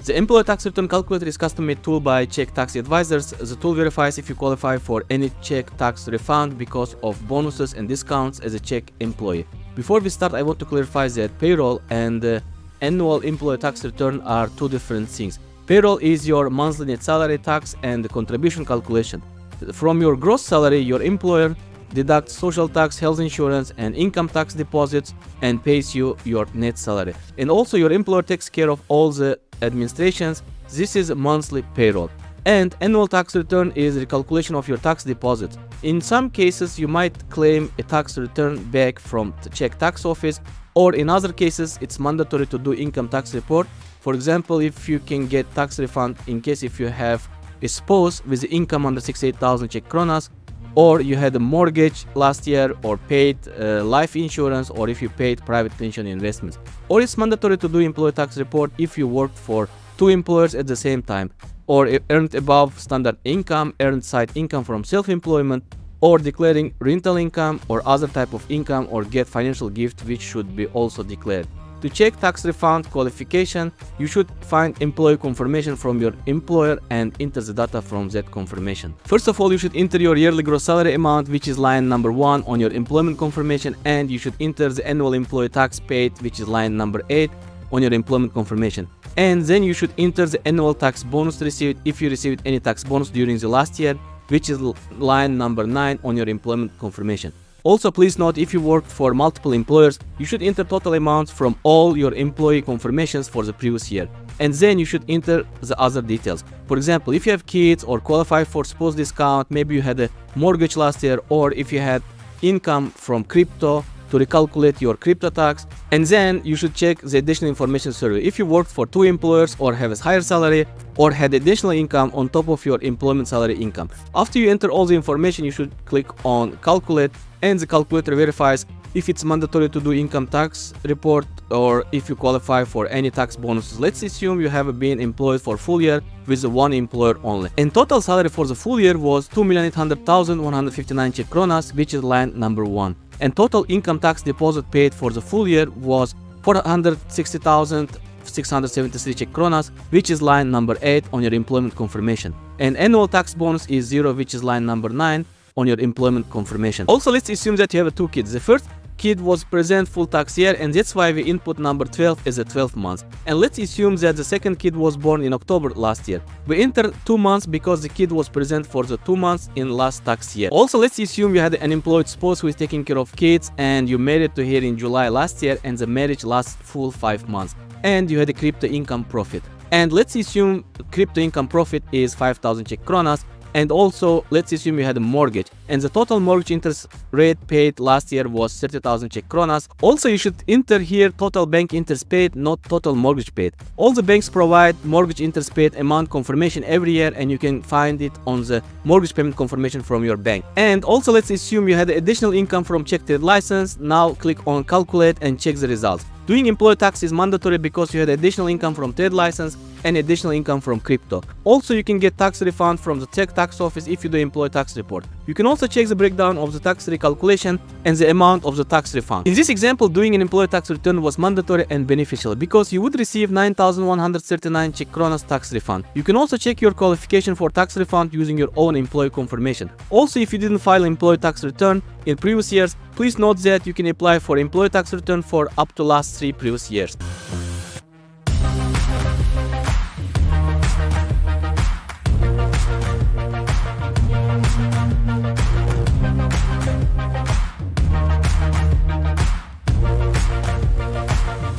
The employee tax return calculator is custom-made tool by Czech tax advisors. The tool verifies if you qualify for any Czech tax refund because of bonuses and discounts as a Czech employee. Before we start, I want to clarify that payroll and annual employee tax return are two different things. Payroll is your monthly net salary tax and the contribution calculation. From your gross salary, your employer deducts social tax, health insurance, and income tax deposits and pays you your net salary. And also your employer takes care of all the administrations. This is monthly payroll. And annual tax return is the calculation of your tax deposits. In some cases, you might claim a tax return back from the Czech tax office, or in other cases, it's mandatory to do income tax report. For example, if you can get tax refund in case if you have a spouse with income under 68,000 Czech kronas, or you had a mortgage last year, or paid life insurance, or if you paid private pension investments. Or it's mandatory to do employee tax report if you worked for two employers at the same time, or earned above standard income, earned side income from self-employment, or declaring rental income or other type of income, or get financial gift which should be also declared. To check tax refund qualification, you should find employee confirmation from your employer and enter the data from that confirmation. First of all, you should enter your yearly gross salary amount, which is line number 1 on your employment confirmation, and you should enter the annual employee tax paid, which is line number 8 on your employment confirmation. And then you should enter the annual tax bonus received if you received any tax bonus during the last year, which is line number 9 on your employment confirmation. Also, please note, if you worked for multiple employers, you should enter total amounts from all your employee confirmations for the previous year. And then you should enter the other details. For example, if you have kids or qualify for spouse discount, maybe you had a mortgage last year, or if you had income from crypto, to recalculate your crypto tax. And then you should check the additional information survey. If you worked for two employers, or have a higher salary, or had additional income on top of your employment salary income. After you enter all the information, you should click on calculate, and the calculator verifies if it's mandatory to do income tax report, or if you qualify for any tax bonuses. Let's assume you have been employed for full year with one employer only. And total salary for the full year was 2,800,159 Czech kronas, which is line number 1. And total income tax deposit paid for the full year was 460,673 Czech kronas, which is line number 8 on your employment confirmation. And annual tax bonus is 0, which is line number 9 on your employment confirmation. Also, let's assume that you have two kids. The first kid was present full tax year, and that's why we input number 12 as a 12 months. And let's assume that the second kid was born in October last year. We enter 2 months because the kid was present for the 2 months in last tax year. Also, let's assume you had an employed spouse who is taking care of kids, and you married to her in July last year, and the marriage lasts full 5 months. And you had a crypto income profit. And let's assume crypto income profit is 5,000 Czech kronas. And also, let's assume you had a mortgage, and the total mortgage interest rate paid last year was 30,000 Czech kronas. Also, you should enter here total bank interest paid, not total mortgage paid. All the banks provide mortgage interest paid amount confirmation every year, and you can find it on the mortgage payment confirmation from your bank. And also, let's assume you had additional income from Czech trade license. Now click on calculate and check the results. Doing employee tax is mandatory because you had additional income from trade license and additional income from crypto. Also, you can get tax refund from the Czech tax office if you do employee tax report. You can also check the breakdown of the tax recalculation and the amount of the tax refund. In this example, doing an employee tax return was mandatory and beneficial because you would receive 9,139 Czech kronas tax refund. You can also check your qualification for tax refund using your own employee confirmation. Also, if you didn't file employee tax return in previous years, please note that you can apply for employee tax return for up to last 3 previous years.